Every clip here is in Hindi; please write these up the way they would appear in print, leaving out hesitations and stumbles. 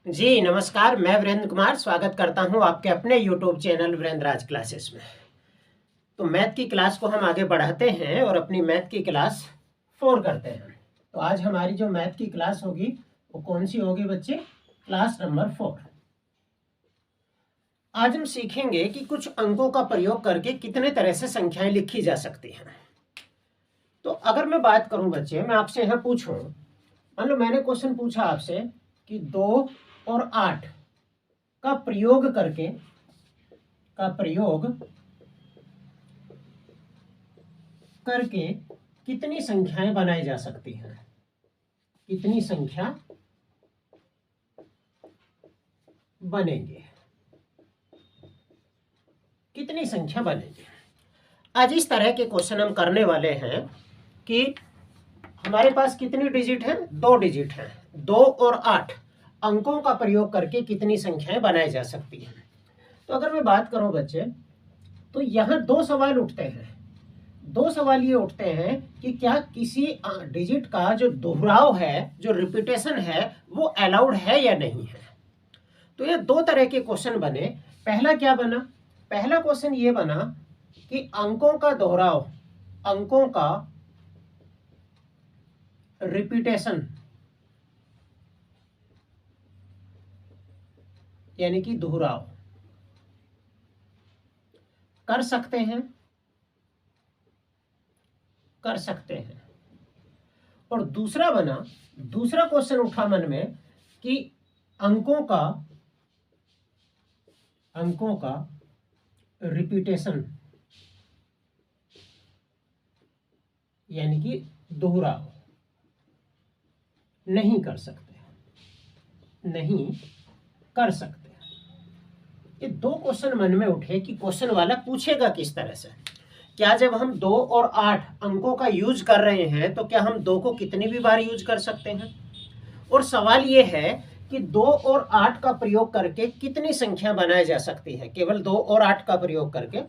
जी नमस्कार, मैं वीरेंद्र कुमार स्वागत करता हूं आपके अपने YouTube चैनल वीरेंद्र राज क्लासेस में। तो मैथ की क्लास को हम आगे बढ़ाते हैं और अपनी मैथ की क्लास 4 करते हैं। तो आज हमारी जो मैथ की क्लास होगी वो कौन सी होगी बच्चे? Class number 4। आज हम सीखेंगे कि कुछ अंकों का प्रयोग करके कितने तरह से संख्याएं लिखी जा सकती हैं। तो अगर मैं बात करूं बच्चे, मैं आपसे यहाँ पूछूं, मान लो मैंने क्वेश्चन पूछा आपसे कि 2 और 8 का प्रयोग करके कितनी संख्याएं बनाई जा सकती हैं? कितनी संख्या बनेंगे? कितनी संख्या बनेंगे? आज इस तरह के क्वेश्चन हम करने वाले हैं कि हमारे पास कितनी डिजिट है? 2 डिजिट है। 2 और 8 अंकों का प्रयोग करके कितनी संख्याएं बनाई जा सकती हैं? तो अगर मैं बात करूं बच्चे, तो यहां 2 सवाल उठते हैं। 2 सवाल ये उठते हैं कि क्या किसी डिजिट का जो दोहराव है, जो रिपीटेशन है, वो अलाउड है या नहीं है। तो ये 2 तरह के क्वेश्चन बने। पहला क्या बना? पहला क्वेश्चन ये बना कि अंकों का दोहराव, अंकों का रिपीटेशन यानी कि दोहराव कर सकते हैं? कर सकते हैं। और दूसरा बना, दूसरा क्वेश्चन उठा मन में कि अंकों का रिपीटेशन यानी कि दोहराव नहीं कर सकते, नहीं कर सकते। ये 2 क्वेश्चन मन में उठे कि क्वेश्चन वाला पूछेगा किस तरह से। क्या जब हम 2 और 8 अंकों का यूज कर रहे हैं तो क्या हम 2 को कितनी भी बार यूज कर सकते हैं? और सवाल ये है कि 2 और 8 का प्रयोग करके कितनी संख्या बनाई जा सकती है? केवल 2 और 8 का प्रयोग करके।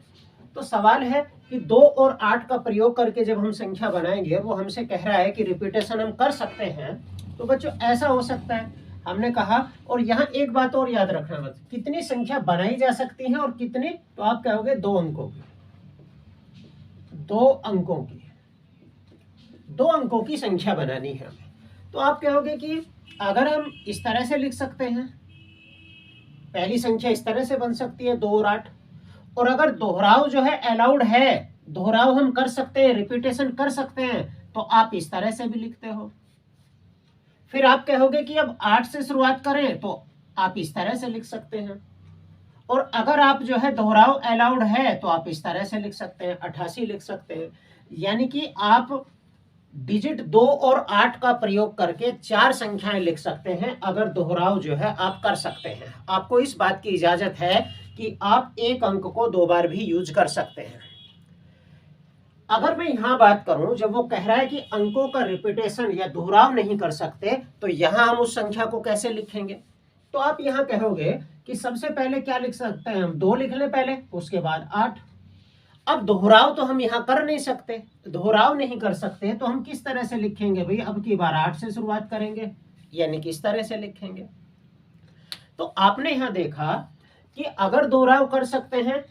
तो सवाल है कि 2 और 8 का प्रयोग करके जब हम संख्या बनाएंगे, वो हमसे कह रहा है कि रिपीटेशन हम कर सकते हैं। तो बच्चों ऐसा हो सकता है, हमने कहा। और यहाँ एक बात और याद रखना, बस कितनी संख्या बनाई जा सकती है और कितनी, तो आप कहोगे 2 अंकों की। 2 अंकों की, 2 अंकों की संख्या बनानी है हमें। तो आप कहोगे कि अगर हम इस तरह से लिख सकते हैं, पहली संख्या इस तरह से बन सकती है 2 और 8। और अगर दोहराव जो है अलाउड है, दोहराव हम कर सकते हैं, रिपीटेशन कर सकते हैं, तो आप इस तरह से भी लिखते हो। फिर आप कहोगे कि अब 8 से शुरुआत करें, तो आप इस तरह से लिख सकते हैं। और अगर आप जो है दोहराव अलाउड है तो आप इस तरह से लिख सकते हैं, 88 लिख सकते हैं। यानी कि आप डिजिट 2 और 8 का प्रयोग करके 4 संख्याएं लिख सकते हैं अगर दोहराव जो है आप कर सकते हैं। आपको इस बात की इजाजत है कि आप एक अंक को 2 बार भी यूज कर सकते हैं। अगर मैं यहां बात करूं, जब वो कह रहा है कि अंकों का रिपीटेशन या दोहराव नहीं कर सकते, तो यहां हम उस संख्या को कैसे लिखेंगे? तो आप यहां कहोगे कि सबसे पहले क्या लिख सकते हैं हम? 2 लिख लें पहले, उसके बाद 8। अब दोहराव तो हम यहां कर नहीं सकते, दोहराव नहीं कर सकते, तो हम किस तरह से लिखेंगे भाई? अब की बार 8 से शुरुआत करेंगे, यानी किस तरह से लिखेंगे? तो आपने यहां देखा कि अगर दोहराव कर सकते हैं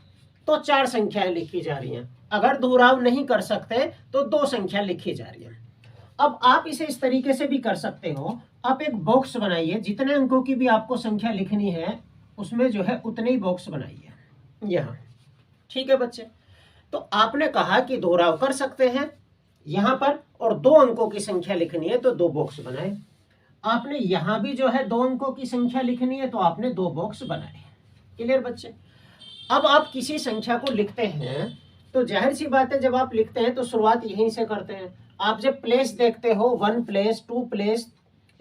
तो 4 संख्याएं लिखी जा रही हैं, अगर दोहराव नहीं कर सकते तो 2 संख्या लिखी जा रही है। अब आप इसे इस तरीके से भी कर सकते हो, आप एक बॉक्स बनाइए, जितने अंकों की भी आपको संख्या लिखनी है उसमें जो है उतने ही बॉक्स बनाइए यहाँ। ठीक है बच्चे? तो आपने कहा कि दोहराव कर सकते हैं यहां पर, और 2 अंकों की संख्या लिखनी है तो 2 बॉक्स बनाए। आपने यहां भी जो है 2 अंकों की संख्या लिखनी है तो आपने 2 बॉक्स बनाए। क्लियर बच्चे? अब आप किसी संख्या को लिखते हैं तो जाहिर सी बात है, जब आप लिखते हैं तो शुरुआत यहीं से करते हैं। आप जब प्लेस देखते हो, 1 प्लेस, 2 प्लेस,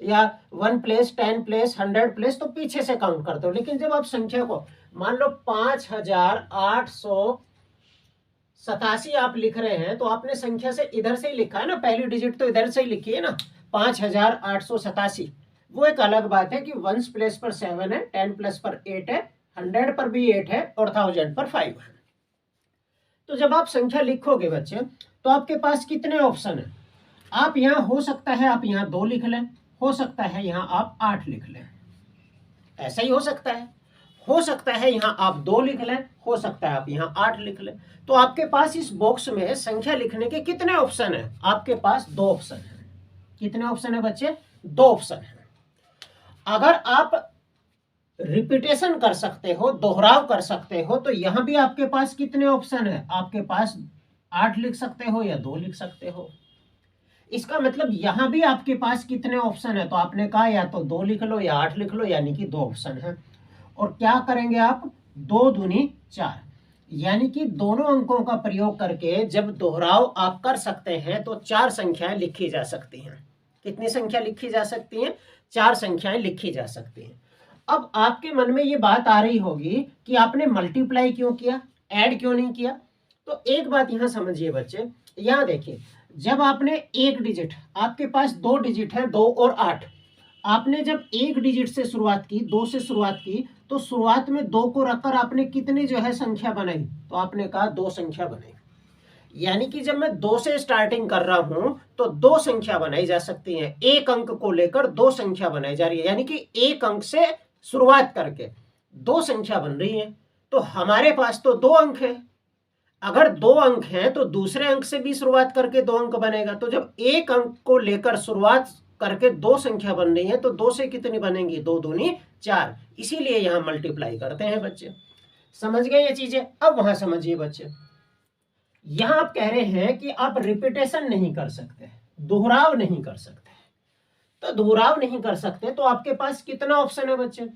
या 1 प्लेस, 10 प्लेस, 100 प्लेस, तो पीछे से काउंट करते हो। लेकिन जब आप संख्या को मान लो 5887 आप लिख रहे हैं, तो आपने संख्या से इधर से ही लिखा है ना, पहली डिजिट तो इधर से ही लिखी है ना, 5887। वो एक अलग बात है कि 1 प्लेस पर 7 है, 10 प्लस पर 8 है, 100 पर भी 8 है, और 1000 पर 5 है। तो जब आप संख्या लिखोगे बच्चे, तो आपके पास कितने ऑप्शन है? आप यहां हो सकता है आप यहां 2 लिख लें, हो सकता है यहां आप 8 लिख लें। ऐसा ही हो सकता है यहाँ आप 2 लिख लें, हो सकता है आप यहाँ 8 लिख लें। तो आपके पास इस बॉक्स में संख्या लिखने के कितने ऑप्शन है? आपके पास 2 ऑप्शन है। कितने ऑप्शन है बच्चे? 2 ऑप्शन है। अगर आप रिपीटेशन कर सकते हो, दोहराव कर सकते हो, तो यहां भी आपके पास कितने ऑप्शन है? आपके पास 8 लिख सकते हो या 2 लिख सकते हो। इसका मतलब यहां भी आपके पास कितने ऑप्शन है? तो आपने कहा या तो 2 लिख लो या 8 लिख लो, यानी कि 2 ऑप्शन है। और क्या करेंगे आप? 2 दूनी 4, यानी कि दोनों अंकों का प्रयोग करके जब दोहराव आप कर सकते हैं तो 4 संख्याएं लिखी जा सकती हैं। कितनी संख्या लिखी जा सकती हैं? 4 संख्याएं लिखी जा सकती हैं। अब आपके मन में ये बात आ रही होगी कि आपने मल्टीप्लाई क्यों किया, ऐड क्यों नहीं किया? तो एक बात यहां समझिए बच्चे, यहां देखिए, जब आपने एक डिजिट, आपके पास 2 डिजिट है 2 और 8, आपने जब एक डिजिट से शुरुआत की, 2 से शुरुआत की, तो शुरुआत में 2 को रखकर आपने कितनी जो है संख्या बनाई? तो आपने कहा 2 संख्या बनाई। यानी कि जब मैं 2 से स्टार्टिंग कर रहा हूं तो 2 संख्या बनाई जा सकती है। एक अंक को लेकर 2 संख्या बनाई जा रही है, यानी कि एक अंक से शुरुआत करके 2 संख्या बन रही है। तो हमारे पास तो 2 अंक है। अगर 2 अंक हैं तो दूसरे अंक से भी शुरुआत करके 2 अंक बनेगा। तो जब एक अंक को लेकर शुरुआत करके 2 संख्या बन रही है तो 2 से कितनी बनेंगी? 2 दूनी 4। इसीलिए यहां मल्टीप्लाई करते हैं बच्चे। समझ गए ये चीजें? अब वहां समझिए बच्चे, यहां आप कह रहे हैं कि आप रिपीटेशन नहीं कर सकते, दोहराव नहीं कर सकते। तो दोहराव नहीं कर सकते तो आपके पास कितना ऑप्शन है बच्चे?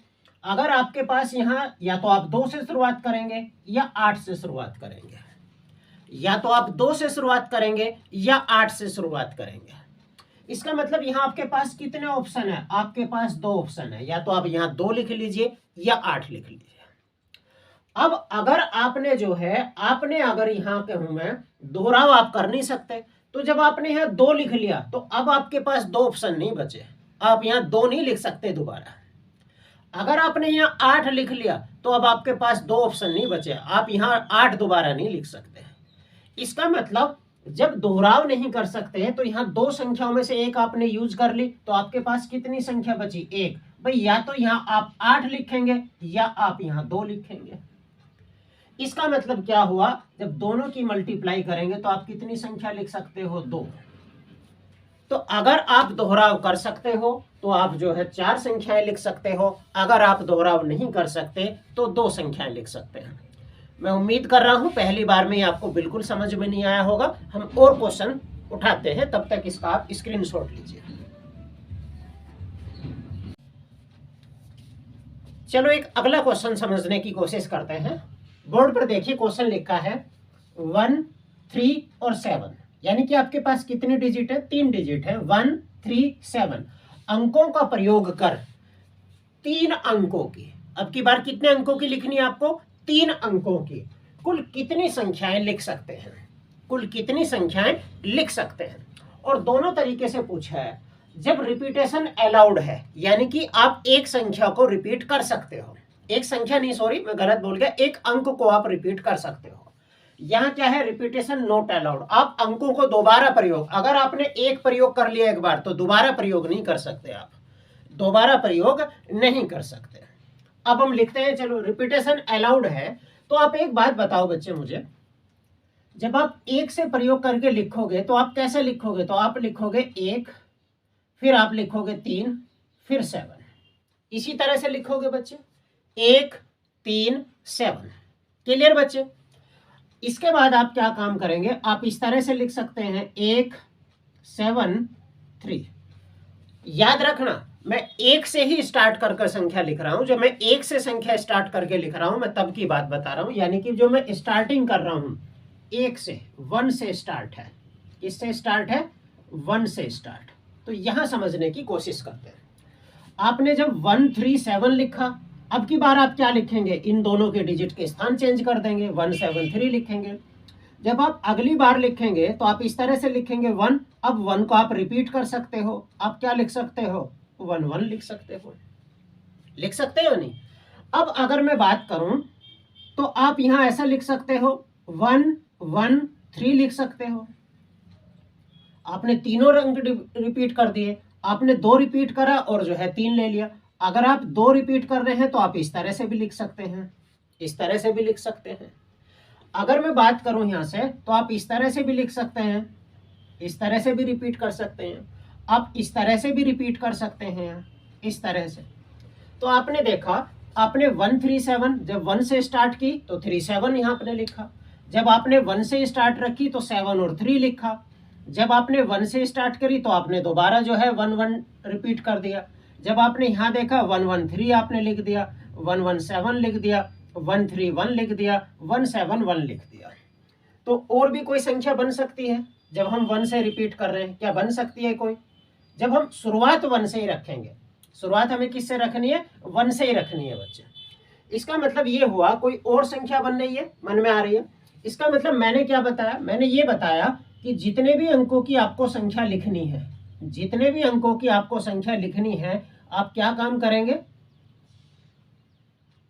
अगर आपके पास यहां या तो आप 2 से शुरुआत करेंगे या 8 से शुरुआत करेंगे, या तो आप 2 से शुरुआत करेंगे या 8 से शुरुआत करेंगे। इसका मतलब यहां आपके पास कितने ऑप्शन है? आपके पास 2 ऑप्शन है। या तो आप यहां 2 लिख लीजिए या 8 लिख लीजिए। अब अगर आपने जो है, आपने अगर यहां कहूं मैं, दोहराव आप कर नहीं सकते, तो जब आपने यहां 2 लिख लिया तो अब आपके पास 2 ऑप्शन नहीं बचे। आप यहां 2 नहीं लिख सकते दोबारा। अगर आपने यहां 8 लिख लिया तो अब आपके पास 2 ऑप्शन नहीं बचे, आप यहां 8 दोबारा नहीं लिख सकते। इसका मतलब जब दोहराव नहीं कर सकते तो यहां 2 संख्याओं में से एक आपने यूज कर ली, तो आपके पास कितनी संख्या बची? 1। भाई या तो यहां आप 8 लिखेंगे या आप यहां 2 लिखेंगे। इसका मतलब क्या हुआ? जब दोनों की मल्टीप्लाई करेंगे तो आप कितनी संख्या लिख सकते हो? 2। तो अगर आप दोहराव कर सकते हो तो आप जो है 4 संख्याएं लिख सकते हो। अगर आप दोहराव नहीं कर सकते तो 2 संख्याएं लिख सकते हैं। मैं उम्मीद कर रहा हूं पहली बार में आपको बिल्कुल समझ में नहीं आया होगा। हम और क्वेश्चन उठाते हैं, तब तक इसका आप स्क्रीनशॉट लीजिए। चलो एक अगला क्वेश्चन समझने की कोशिश करते हैं। बोर्ड पर देखिए, क्वेश्चन लिखा है 1, 3 और 7, यानी कि आपके पास कितने डिजिट है? 3 डिजिट है। 1, 3, 7 अंकों का प्रयोग कर 3 अंकों की, अब की बार कितने अंकों की लिखनी है आपको? 3 अंकों की कुल कितनी संख्याएं लिख सकते हैं? कुल कितनी संख्याएं लिख सकते हैं? और दोनों तरीके से पूछा है। जब रिपीटेशन अलाउड है, यानी कि आप एक संख्या को रिपीट कर सकते हो, एक संख्या नहीं, सॉरी मैं गलत बोल गया, एक अंक को आप रिपीट कर सकते हो। यहां क्या है? Repetition not allowed. आप अंकों को दोबारा प्रयोग, अगर आपने एक प्रयोग कर लिया एक बार तो दोबारा प्रयोग नहीं कर सकते, आप दोबारा प्रयोग नहीं कर सकते। अब हम लिखते हैं, चलो रिपीटेशन अलाउड है। तो आप एक बात बताओ बच्चे मुझे, जब आप 1 से प्रयोग करके लिखोगे तो आप कैसे लिखोगे? तो आप लिखोगे 1, फिर आप लिखोगे 3, फिर 7, इसी तरह से लिखोगे बच्चे, 1, 3, 7। क्लियर बच्चे? इसके बाद आप क्या काम करेंगे? आप इस तरह से लिख सकते हैं 1, 7, 3। याद रखना, मैं 1 से ही स्टार्ट कर संख्या लिख रहा हूं। जब मैं 1 से संख्या स्टार्ट करके लिख रहा हूं, मैं तब की बात बता रहा हूं। यानी कि जो मैं स्टार्टिंग कर रहा हूं 1 से, 1 से स्टार्ट है। किससे स्टार्ट है? 1 से स्टार्ट। तो यहां समझने की कोशिश करते हैं। आपने जब 1, 3, 7 लिखा, अब की बार आप क्या लिखेंगे? इन दोनों के डिजिट के स्थान चेंज कर देंगे, 1, 7, 3 लिखेंगे। जब आप अगली बार लिखेंगे तो आप इस तरह से लिखेंगे 1। अब 1 को आप रिपीट कर सकते हो, आप क्या लिख सकते हो? 1, 1 लिख सकते हो। लिख सकते हो नहीं? अब अगर मैं बात करूं तो आप यहां ऐसा लिख सकते हो 1, 1, 3 लिख सकते हो। आपने तीनों रंग रिपीट कर दिए, आपने 2 रिपीट करा और जो है 3 ले लिया। अगर आप 2 रिपीट कर रहे हैं तो आप इस तरह से भी लिख सकते हैं, इस तरह से भी लिख सकते हैं। अगर मैं बात करूं यहां से तो आप इस तरह से भी लिख सकते हैं, इस तरह से भी रिपीट कर सकते हैं, आप इस तरह से भी रिपीट कर सकते हैं, इस तरह से। तो आपने देखा, आपने 137 जब 1 से स्टार्ट की तो 37 यहाँ आपने लिखा, जब आपने 1 से स्टार्ट रखी तो 7 और 3 लिखा, जब आपने 1 से स्टार्ट करी तो आपने दोबारा जो है 1 रिपीट कर दिया, जब आपने यहाँ देखा 113 आपने लिख दिया, 117 लिख दिया, 131 लिख दिया, 171 लिख दिया। तो और भी कोई संख्या बन सकती है जब हम 1 से रिपीट कर रहे हैं, क्या बन सकती है कोई? जब हम शुरुआत 1 से ही रखेंगे, शुरुआत हमें किससे रखनी है? 1 से ही रखनी है बच्चे। इसका मतलब ये हुआ कोई और संख्या बन रही है, मन में आ रही है। इसका मतलब मैंने क्या बताया? मैंने ये बताया कि जितने भी अंकों की आपको संख्या लिखनी है, जितने भी अंकों की आपको संख्या लिखनी है, आप क्या काम करेंगे?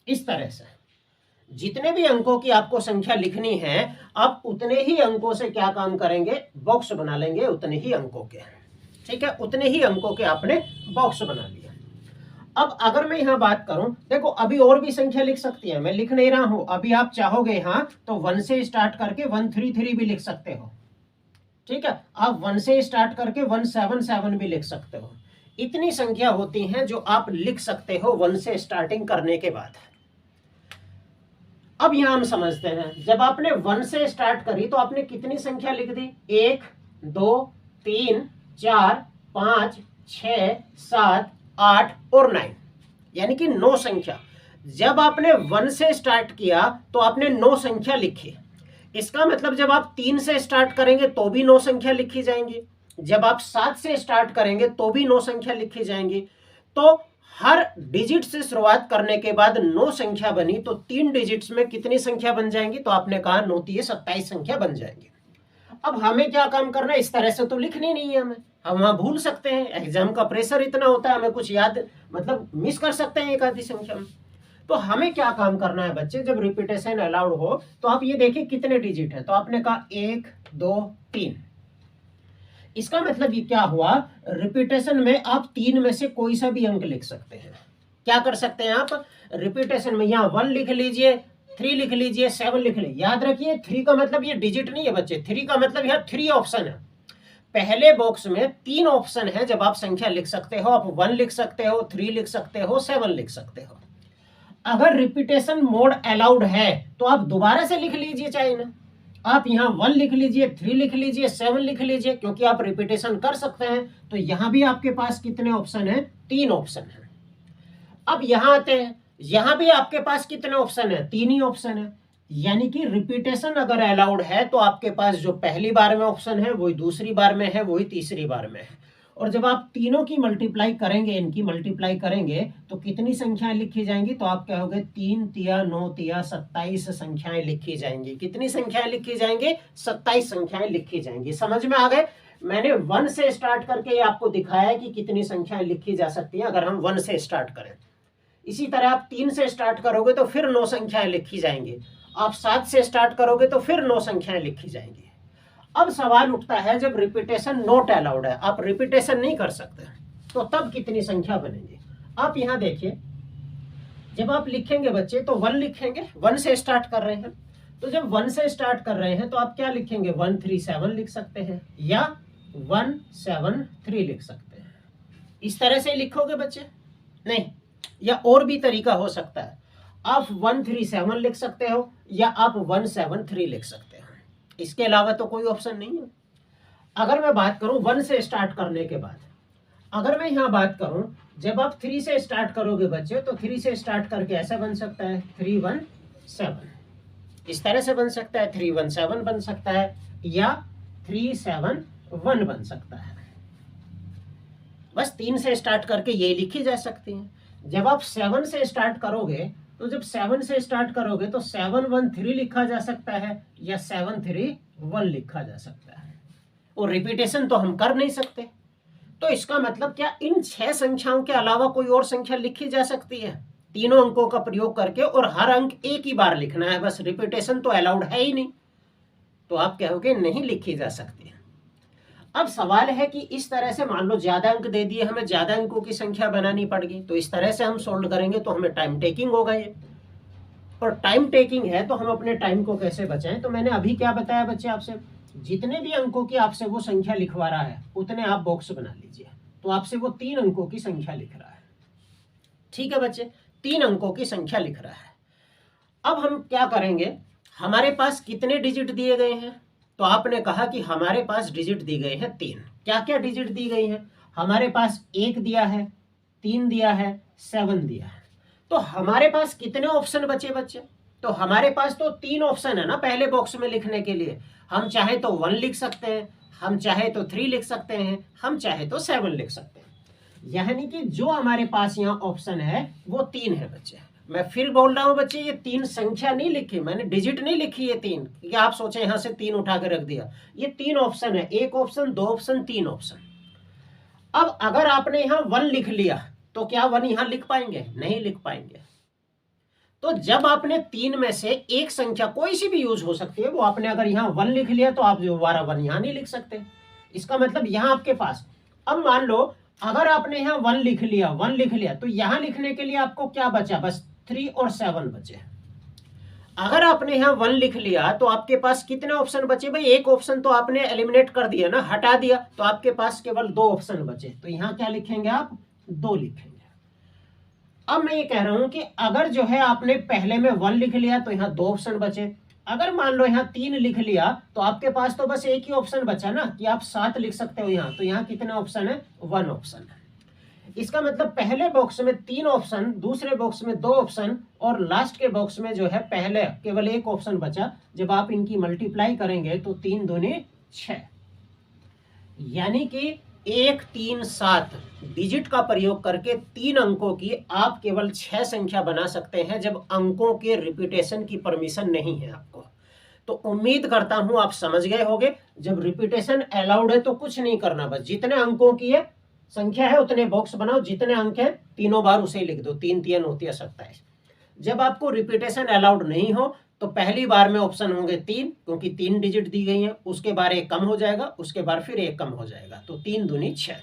इस तरह से जितने भी अंकों की आपको संख्या लिखनी है, आप उतने ही अंकों से क्या काम करेंगे? बॉक्स बना लेंगे उतने ही अंकों के। ठीक है, उतने ही अंकों के आपने बॉक्स बना लिया। अब अगर मैं यहाँ बात करूं, देखो अभी और भी संख्या लिख सकती है, मैं लिख नहीं रहा हूं। अभी आप चाहोगे यहाँ तो 1 से स्टार्ट करके 133 भी लिख सकते हो। ठीक है, आप 1 से स्टार्ट करके 177 भी लिख सकते हो। इतनी संख्या होती हैं जो आप लिख सकते हो 1 से स्टार्टिंग करने के बाद। अब यहां हम समझते हैं, जब आपने 1 से स्टार्ट करी तो आपने कितनी संख्या लिख दी? 1 2 3 4 5 6 7 8 और 9, यानी कि 9 संख्या। जब आपने 1 से स्टार्ट किया तो आपने 9 संख्या लिखी। इसका मतलब जब आप 3 से स्टार्ट करेंगे तो भी 9 संख्या लिखी जाएंगी, जब आप 7 से स्टार्ट करेंगे तो भी 9 संख्या लिखी जाएंगी। तो हर डिजिट से शुरुआत करने के बाद 9 संख्या बनी, तो 3 डिजिट्स में कितनी संख्या बन जाएंगी? तो आपने कहा 9 3 27 संख्या बन जाएंगी। अब हमें क्या काम करना है? इस तरह से तो लिखनी नहीं है हमें, हम वहां भूल सकते हैं, एग्जाम का प्रेशर इतना होता है, हमें कुछ याद मतलब मिस कर सकते हैं एक आधी संख्या में। तो हमें क्या काम करना है बच्चे? जब रिपीटेशन अलाउड हो तो आप ये देखिए कितने डिजिट है, तो आपने कहा 1 2 3। इसका मतलब ये क्या हुआ? रिपीटेशन में आप 3 में से कोई सा भी अंक लिख सकते हैं। क्या कर सकते हैं आप? रिपीटेशन में यहाँ 1 लिख लीजिए, 3 लिख लीजिए, 7 लिख लीजिए। याद रखिए 3 का मतलब ये डिजिट नहीं है बच्चे, 3 का मतलब यहाँ 3 ऑप्शन है। पहले बॉक्स में 3 ऑप्शन है जब आप संख्या लिख सकते हो। आप 1 लिख सकते हो, 3 लिख सकते हो, 7 लिख सकते हो। अगर रिपीटेशन मोड अलाउड है तो आप दोबारा से लिख लीजिए, चाहे ना आप यहाँ 1 लिख लीजिए, 3 लिख लीजिए, 7 लिख लीजिए, क्योंकि आप रिपीटेशन कर सकते हैं। तो यहां भी आपके पास कितने ऑप्शन है? 3 ऑप्शन है। अब यहां आते हैं, यहां भी आपके पास कितने ऑप्शन है? 3 ही ऑप्शन है। यानी कि रिपीटेशन अगर अलाउड है तो आपके पास जो पहली बार में ऑप्शन है वही दूसरी बार में है, वही तीसरी बार में है। और जब आप तीनों की मल्टीप्लाई करेंगे, इनकी मल्टीप्लाई करेंगे तो कितनी संख्याएं लिखी जाएंगी? तो आप कहोगे 3 तिया 9 तिया 27 संख्याएं लिखी जाएंगी। कितनी संख्याएं लिखी जाएंगी? 27 संख्याएं लिखी जाएंगी। समझ में आ गए? मैंने 1 से स्टार्ट करके आपको दिखाया कि कितनी संख्याएं लिखी जा सकती हैं अगर हम 1 से स्टार्ट करें। इसी तरह आप 3 से स्टार्ट करोगे तो फिर 9 संख्याएं लिखी जाएंगी। आप 7 से स्टार्ट करोगे तो फिर 9 संख्याएं लिखी जाएंगी। अब सवाल उठता है, जब रिपीटेशन नॉट अलाउड है, आप रिपीटेशन नहीं कर सकते, तो तब कितनी संख्या बनेगी? आप यहां देखिए, जब आप लिखेंगे बच्चे तो 1 लिखेंगे, 1 से स्टार्ट कर रहे हैं। तो जब 1 से स्टार्ट कर रहे हैं तो आप क्या लिखेंगे? 137 लिख सकते हैं या 173 लिख सकते हैं। इस तरह से लिखोगे बच्चे? नहीं, या और भी तरीका हो सकता है। आप 137 लिख सकते हो या आप 173 लिख सकते हो। इसके अलावा तो कोई ऑप्शन नहीं है। अगर मैं बात करूं 1 से स्टार्ट करने के बाद, अगर मैं यहां बात करूं जब आप 3 से स्टार्ट करोगे बच्चे, तो 3 से स्टार्ट करके ऐसा बन सकता है 317, इस तरह से बन सकता है 317 बन सकता है या 371 बन सकता है। बस 3 से स्टार्ट करके ये लिखी जा सकती है। जब आप 7 से स्टार्ट करोगे तो जब 7 से स्टार्ट करोगे तो 713 लिखा जा सकता है या 731 लिखा जा सकता है। और रिपीटेशन तो हम कर नहीं सकते। तो इसका मतलब क्या, इन 6 संख्याओं के अलावा कोई और संख्या लिखी जा सकती है तीनों अंकों का प्रयोग करके, और हर अंक एक ही बार लिखना है, बस रिपीटेशन तो अलाउड है ही नहीं। तो आप कहोगे नहीं लिखी जा सकती है। अब सवाल है कि इस तरह से मान लो ज्यादा अंक दे दिए, हमें ज्यादा अंकों की संख्या बनानी पड़ेगी, तो इस तरह से हम सोल्व करेंगे तो हमें टाइम टेकिंग होगा ये, और टाइम टेकिंग है तो हम अपने टाइम को कैसे बचाएं। तो मैंने अभी क्या बताया बच्चे आपसे, जितने भी अंकों की आपसे वो संख्या लिखवा रहा है उतने आप बॉक्स बना लीजिए। तो आपसे वो 3 अंकों की संख्या लिख रहा है, ठीक है बच्चे, 3 अंकों की संख्या लिख रहा है। अब हम क्या करेंगे, हमारे पास कितने डिजिट दिए गए हैं, तो आपने कहा कि हमारे पास डिजिट दी गए हैं 3। क्या क्या डिजिट दी गई हैं, हमारे पास 1 दिया है, 3 दिया है, 7 दिया है। तो हमारे पास कितने ऑप्शन बचे बच्चे, तो हमारे पास तो 3 ऑप्शन है ना पहले बॉक्स में लिखने के लिए। हम चाहे तो 1 लिख सकते हैं, हम चाहे तो 3 लिख सकते हैं, हम चाहे तो 7 लिख सकते हैं। यानी कि जो हमारे पास यहाँ ऑप्शन है वो 3 है बच्चे। मैं फिर बोल रहा हूँ बच्चे, ये 3 संख्या नहीं लिखी मैंने, डिजिट नहीं लिखी ये 3, क्योंकि आप सोचे यहाँ से 3 उठा के रख दिया। ये 3 ऑप्शन है, 1 ऑप्शन, 2 ऑप्शन, 3 ऑप्शन। अब अगर आपने यहाँ 1 लिख लिया तो क्या 1 यहाँ लिख पाएंगे, नहीं लिख पाएंगे। तो जब आपने 3 में से एक संख्या कोई सी भी यूज हो सकती है, वो आपने अगर यहाँ 1 लिख लिया तो आप दोबारा 1 यहाँ नहीं लिख सकते। इसका मतलब यहाँ आपके पास, अब मान लो अगर आपने यहाँ 1 लिख लिया, 1 लिख लिया, तो यहाँ लिखने के लिए आपको क्या बचा, बस 3 और 7 बचे। अगर आपने यहाँ 1 लिख लिया तो आपके पास कितने ऑप्शन बचे भाई, एक ऑप्शन तो आपने एलिमिनेट कर दिया ना, हटा दिया, तो आपके पास केवल 2 ऑप्शन बचे। तो यहाँ क्या लिखेंगे आप, 2 लिखेंगे। अब मैं ये कह रहा हूं कि अगर जो है आपने पहले में 1 लिख लिया तो यहाँ 2 ऑप्शन बचे। अगर मान लो यहाँ 3 लिख लिया तो आपके पास तो बस एक ही ऑप्शन बचा ना, कि आप 7 लिख सकते हो यहाँ। तो यहाँ कितने ऑप्शन है, 1 ऑप्शन है। इसका मतलब पहले बॉक्स में 3 ऑप्शन, दूसरे बॉक्स में 2 ऑप्शन, और लास्ट के बॉक्स में जो है पहले केवल 1 ऑप्शन बचा। जब आप इनकी मल्टीप्लाई करेंगे तो 3 दूनी 6, यानी कि 1 3 7 डिजिट का प्रयोग करके 3 अंकों की आप केवल 6 संख्या बना सकते हैं, जब अंकों के रिपीटेशन की परमिशन नहीं है आपको। तो उम्मीद करता हूं आप समझ गए होंगे, जब रिपीटेशन अलाउड है तो कुछ नहीं करना, बस जितने अंकों की है संख्या है उतने बॉक्स बनाओ, जितने अंक है तीनों बार उसे लिख दो, 3 3 होती है 27। जब आपको रिपीटेशन अलाउड नहीं हो तो पहली बार में ऑप्शन होंगे 3, क्योंकि 3 डिजिट दी गई हैं, उसके बाद 1 कम हो जाएगा, उसके बाद फिर 1 कम हो जाएगा, तो 3 दूनी 6।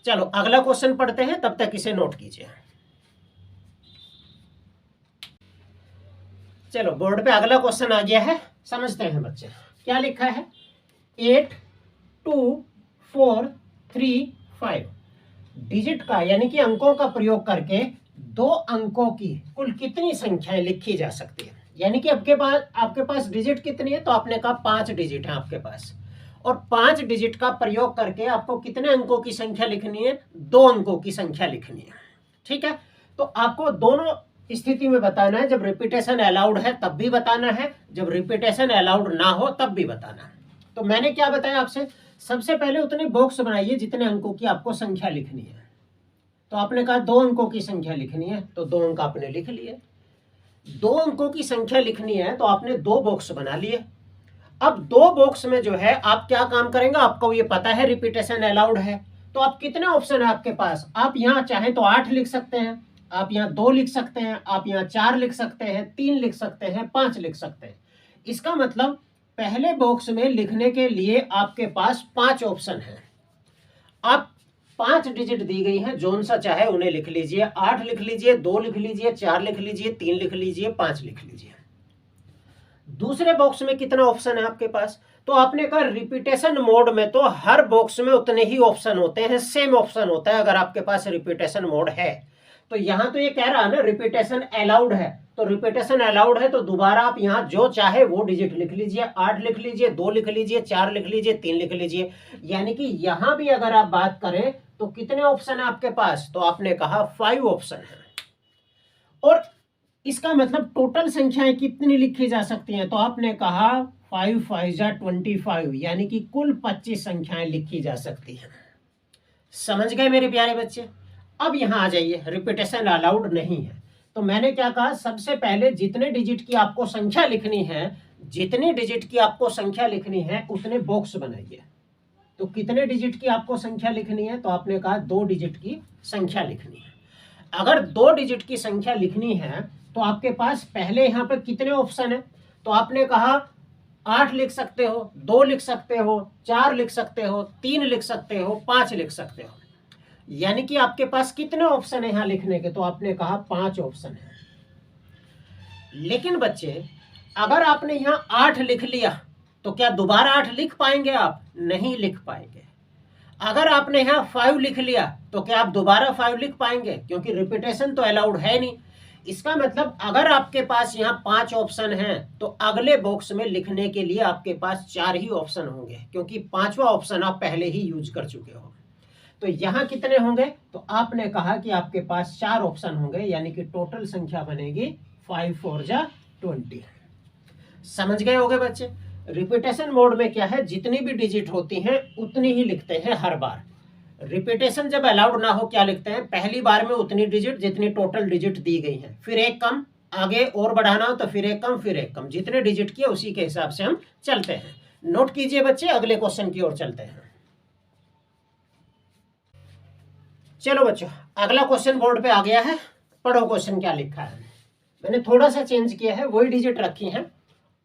चलो अगला क्वेश्चन पढ़ते हैं, तब तक इसे नोट कीजिए। चलो बोर्ड पे अगला क्वेश्चन आ गया है, समझते हैं बच्चे। क्या लिखा है, 8 2 4 3 5 डिजिट का यानी कि अंकों का प्रयोग करके 2 अंकों की कुल कितनी संख्याएं लिखी जा सकती है। यानी कि आपके पास डिजिट कितनी है, तो आपने कहा 5 डिजिट है आपके पास, और 5 डिजिट का प्रयोग करके आपको कितने अंकों की संख्या लिखनी है, 2 अंकों की संख्या लिखनी है। ठीक है, तो आपको दोनों स्थिति में बताना है, जब रिपीटेशन अलाउड है तब भी बताना है, जब रिपीटेशन अलाउड ना हो तब भी बताना है। तो मैंने क्या बताया आपसे, सबसे पहले उतने बॉक्स बनाइए जितने अंकों की आपको संख्या लिखनी है। तो आपने कहा 2 अंकों की संख्या लिखनी है, तो 2 अंक आपने लिख लिए। 2 अंकों की संख्या लिखनी है तो आपने 2 बॉक्स बना लिए। अब 2 बॉक्स में जो है आप क्या काम करेंगे, आपको ये पता है रिपीटेशन अलाउड है, तो आप कितने ऑप्शन है आपके पास, आप यहाँ चाहे तो 8 लिख सकते हैं, आप यहाँ 2 लिख सकते हैं, आप यहाँ 4 लिख सकते हैं, 3 लिख सकते हैं, 5 लिख सकते हैं। इसका मतलब पहले बॉक्स में लिखने के लिए आपके पास 5 ऑप्शन है। आप 5 डिजिट दी गई हैं, जोन सा चाहे उन्हें लिख लीजिए, 8 लिख लीजिए, 2 लिख लीजिए, 4 लिख लीजिए, 3 लिख लीजिए, 5 लिख लीजिए। दूसरे बॉक्स में कितना ऑप्शन है आपके पास, तो आपने कहा रिपीटेशन मोड में तो हर बॉक्स में उतने ही ऑप्शन होते हैं, सेम ऑप्शन होता है अगर आपके पास रिपीटेशन मोड है। तो यहां तो ये कह रहा है ना रिपीटेशन अलाउड है, तो रिपीटेशन अलाउड है तो दोबारा आप यहाँ जो चाहे वो डिजिट लिख लीजिए, 8 लिख लीजिए, 2 लिख लीजिए, 4 लिख लीजिए, 3 लिख लीजिए। यानी कि यहां भी अगर आप बात करें तो कितने ऑप्शन है आपके पास, तो आपने कहा 5 ऑप्शन है। और इसका मतलब टोटल संख्याएं कितनी लिखी जा सकती हैं, तो आपने कहा 5 5 जा 25, यानी कि कुल 25 संख्याएं लिखी जा सकती हैं। समझ गए मेरे प्यारे बच्चे। अब यहां आ जाइए, रिपीटेशन अलाउड नहीं है, तो मैंने क्या कहा, सबसे पहले जितने डिजिट की आपको संख्या लिखनी है, जितने डिजिट की आपको संख्या लिखनी है उतने बॉक्स बनाइए। तो कितने डिजिट की आपको संख्या लिखनी है, तो आपने कहा 2 डिजिट की संख्या लिखनी है। अगर 2 डिजिट की संख्या लिखनी है तो आपके पास पहले यहाँ पर कितने ऑप्शन है, तो आपने कहा 8 लिख सकते हो, 2 लिख सकते हो, 4 लिख सकते हो, 3 लिख सकते हो, 5 लिख सकते हो। यानी कि आपके पास कितने ऑप्शन है यहाँ लिखने के? तो आपने कहा 5 ऑप्शन है। लेकिन बच्चे अगर आपने यहाँ 8 लिख लिया तो क्या दोबारा 8 लिख पाएंगे आप? नहीं लिख पाएंगे। अगर आपने यहाँ 5 लिख लिया तो क्या आप दोबारा 5 लिख पाएंगे? क्योंकि रिपीटेशन तो अलाउड है नहीं। इसका मतलब अगर आपके पास यहाँ 5 ऑप्शन हैं तो अगले बॉक्स में लिखने के लिए आपके पास 4 ही ऑप्शन होंगे, क्योंकि 5वां ऑप्शन आप पहले ही यूज कर चुके हो। तो यहाँ कितने होंगे? तो आपने कहा कि आपके पास 4 ऑप्शन होंगे, यानी कि टोटल संख्या बनेगी 5 4 जा 20। समझ गए होंगे बच्चे? रिपीटेशन मोड में क्या है, जितनी भी डिजिट होती हैं उतनी ही लिखते हैं हर बार। रिपीटेशन जब अलाउड ना हो क्या लिखते हैं? पहली बार में उतनी डिजिट जितनी टोटल डिजिट दी गई है, फिर एक कम, आगे और बढ़ाना हो तो फिर एक कम, फिर एक कम, जितने डिजिट किए उसी के हिसाब से हम चलते हैं। नोट कीजिए बच्चे, अगले क्वेश्चन की ओर चलते हैं। चलो बच्चों, अगला क्वेश्चन बोर्ड पे आ गया है। पढ़ो क्वेश्चन क्या लिखा है। मैंने थोड़ा सा चेंज किया है, वही डिजिट रखी है।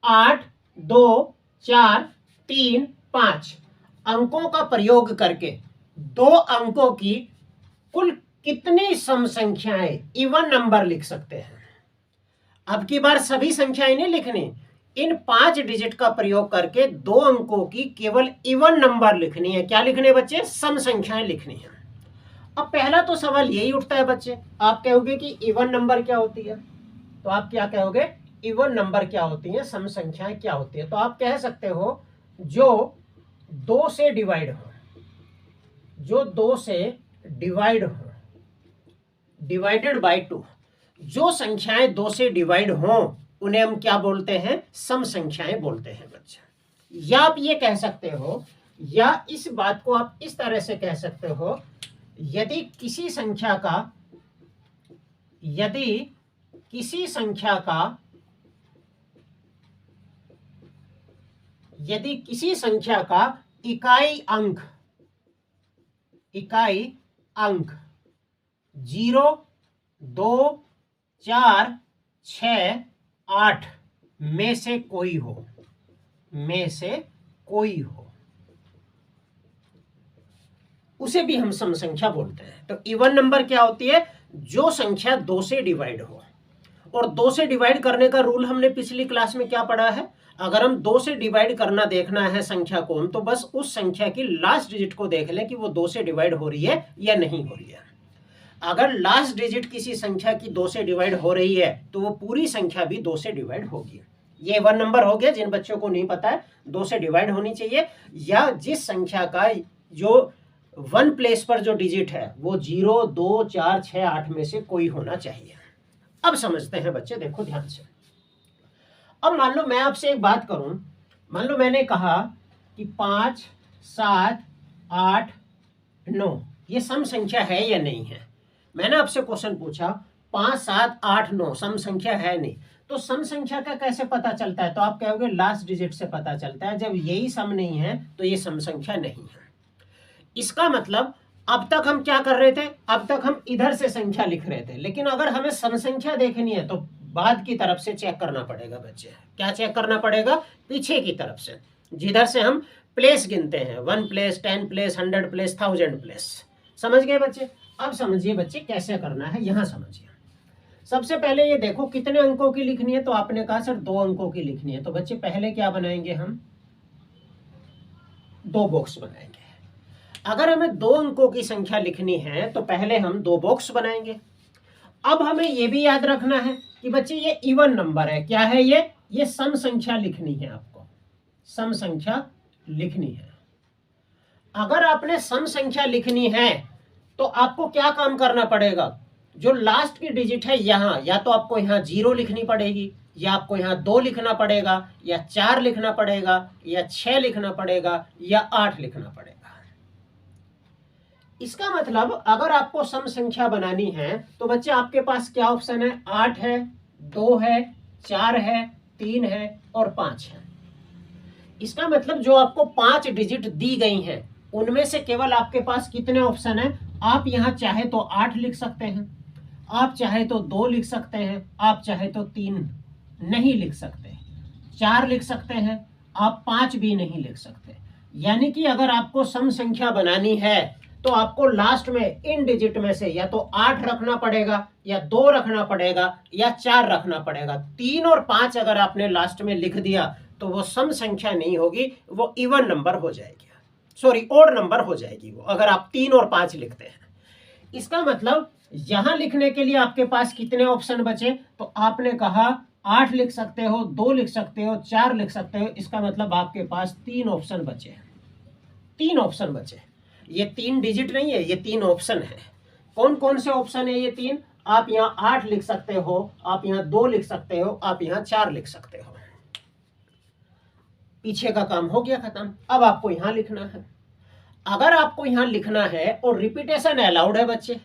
8 2 4 3 5 अंकों का प्रयोग करके 2 अंकों की कुल कितनी सम संख्याएं इवन नंबर लिख सकते हैं? अब की बार सभी संख्याएं नहीं लिखनी, इन 5 डिजिट का प्रयोग करके 2 अंकों की केवल इवन नंबर लिखनी है। क्या लिखनी है बच्चे? सम संख्याएं लिखनी है। अब पहला तो सवाल यही उठता है बच्चे, आप कहोगे कि इवन नंबर क्या होती है? तो आप क्या कहोगे? इवन नंबर क्या होती है, सम संख्याएं क्या होती है? तो आप कह सकते हो जो 2 से डिवाइड हो, जो 2 से डिवाइड हो, डिवाइडेड बाय 2, जो संख्याएं 2 से डिवाइड हों उन्हें हम क्या बोलते हैं? सम संख्याएं बोलते हैं बच्चे। या आप ये कह सकते हो, या इस बात को आप इस तरह से कह सकते हो, यदि किसी संख्या का इकाई अंक 0 2 4 6 8 में से कोई हो, उसे भी हम सम संख्या बोलते हैं। तो इवन नंबर क्या होती है? जो संख्या 2 से डिवाइड हो। और 2 से डिवाइड करने का रूल हमने पिछली क्लास में क्या पढ़ा है? अगर हम 2 से डिवाइड करना देखना है संख्या को, हम तो बस उस संख्या की लास्ट डिजिट को देख लें कि वो 2 से डिवाइड हो रही है या नहीं हो रही है। अगर लास्ट डिजिट किसी संख्या की 2 से डिवाइड हो रही है तो वो पूरी संख्या भी 2 से डिवाइड होगी। ये वन नंबर हो गया। जिन बच्चों को नहीं पता है 2 से डिवाइड होनी चाहिए, या जिस संख्या का जो 1 प्लेस पर जो डिजिट है वो 0 2 4 6 8 में से कोई होना चाहिए। अब समझते हैं बच्चे, देखो ध्यान से। अब मान लो मैं आपसे एक बात करूं, मान लो मैंने कहा कि 5 7 8 9 ये सम संख्या है या नहीं है। मैंने आपसे क्वेश्चन पूछा 5 7 8 9 सम संख्या है नहीं, तो सम संख्या का कैसे पता चलता है? तो आप कहोगे लास्ट डिजिट से पता चलता है। जब यही सम नहीं है तो ये सम संख्या नहीं है। इसका मतलब अब तक हम क्या कर रहे थे? अब तक हम इधर से संख्या लिख रहे थे, लेकिन अगर हमें सम संख्या देखनी है तो बाद की तरफ से चेक करना पड़ेगा बच्चे। क्या चेक करना पड़ेगा? पीछे की तरफ से, जिधर से हम प्लेस गिनते हैं, 1 प्लेस 10 प्लेस 100 प्लेस 1000 प्लेस। समझ गए बच्चे? अब समझिए बच्चे कैसे करना है, यहां समझिए। सबसे पहले ये देखो कितने अंकों की लिखनी है, तो आपने कहा सर 2 अंकों की लिखनी है। तो बच्चे पहले क्या बनाएंगे? हम 2 बॉक्स बनाएंगे। अगर हमें 2 अंकों की संख्या लिखनी है तो पहले हम 2 बॉक्स बनाएंगे। अब हमें यह भी याद रखना है कि बच्चे ये इवन नंबर है। क्या है ये सम संख्या लिखनी है, आपको सम संख्या लिखनी है। अगर आपने सम संख्या लिखनी है तो आपको क्या काम करना पड़ेगा? जो लास्ट की डिजिट है यहां, या तो आपको यहां 0 लिखनी पड़ेगी, या आपको यहां 2 लिखना पड़ेगा, या 4 लिखना पड़ेगा, या 6 लिखना पड़ेगा, या 8 लिखना पड़ेगा। इसका मतलब अगर आपको सम संख्या बनानी है तो बच्चे आपके पास क्या ऑप्शन है? 8 है, 2 है, 4 है, 3 है और 5 है। इसका मतलब जो आपको 5 डिजिट दी गई हैं उनमें से केवल आपके पास कितने ऑप्शन है? आप यहां चाहे तो 8 लिख सकते हैं, आप चाहे तो 2 लिख सकते हैं, आप चाहे तो 3 नहीं लिख सकते, 4 लिख सकते हैं, आप 5 भी नहीं लिख सकते। यानी कि अगर आपको सम संख्या बनानी है तो आपको लास्ट में इन डिजिट में से या तो 8 रखना पड़ेगा, या 2 रखना पड़ेगा, या 4 रखना पड़ेगा। 3 और 5 अगर आपने लास्ट में लिख दिया तो वो सम संख्या नहीं होगी, वो इवन नंबर हो जाएगी, सॉरी ओड नंबर हो जाएगी वो, अगर आप 3 और 5 लिखते हैं। इसका मतलब यहां लिखने के लिए आपके पास कितने ऑप्शन बचे, तो आपने कहा 8 लिख सकते हो, 2 लिख सकते हो, 4 लिख सकते हो। इसका मतलब आपके पास 3 ऑप्शन बचे, 3 ऑप्शन बचे। ये 3 डिजिट नहीं है, ये 3 ऑप्शन है। कौन कौन से ऑप्शन है ये 3? आप यहाँ 8 लिख सकते हो, आप यहाँ 2 लिख सकते हो, आप यहाँ 4 लिख सकते हो। पीछे का काम हो गया खत्म। अब आपको यहाँ लिखना है। अगर आपको यहाँ लिखना है और रिपीटेशन अलाउड है बच्चे,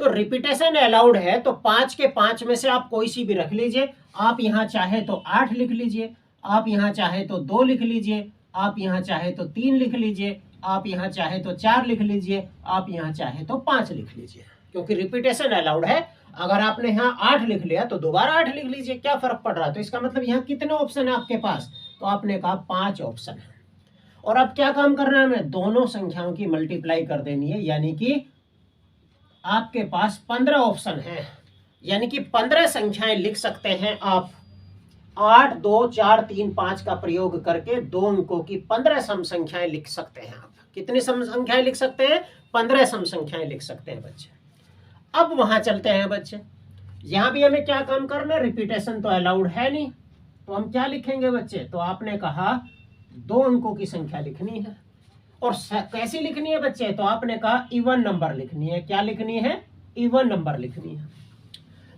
तो रिपीटेशन अलाउड है तो 5 के 5 में से आप कोई सी भी रख लीजिए। आप यहाँ चाहे तो 8 लिख लीजिए, आप यहाँ चाहे तो 2 लिख लीजिए, आप यहाँ चाहे तो 3 लिख लीजिए, आप यहाँ चाहे तो 4 लिख लीजिए, आप यहाँ चाहे तो 5 लिख लीजिए, क्योंकि रिपीटेशन अलाउड है। अगर आपने यहाँ 8 लिख लिया तो दोबारा 8 लिख लीजिए, क्या फर्क पड़ रहा है। तो इसका मतलब यहाँ कितने ऑप्शन है आपके पास, तो आपने कहा 5 ऑप्शन है। और अब क्या काम करना है, हमें दोनों संख्याओं की मल्टीप्लाई कर देनी है, यानी कि आपके पास 15 ऑप्शन है, यानी कि 15 संख्याएं लिख सकते हैं आप। 8, 2, 4, 3, 5 का प्रयोग करके 2 अंकों की 15 सम संख्याएं लिख सकते हैं आप। कितनी सम संख्याएं लिख सकते हैं? 15 सम संख्याएं लिख सकते हैं बच्चे। अब वहां चलते हैं बच्चे, यहां भी हमें क्या काम करना है, रिपीटेशन तो अलाउड है नहीं, तो हम क्या लिखेंगे बच्चे, तो आपने कहा 2 अंकों की संख्या लिखनी है। और कैसी लिखनी है बच्चे, तो आपने कहा इवन नंबर लिखनी है। क्या लिखनी है? इवन नंबर लिखनी है।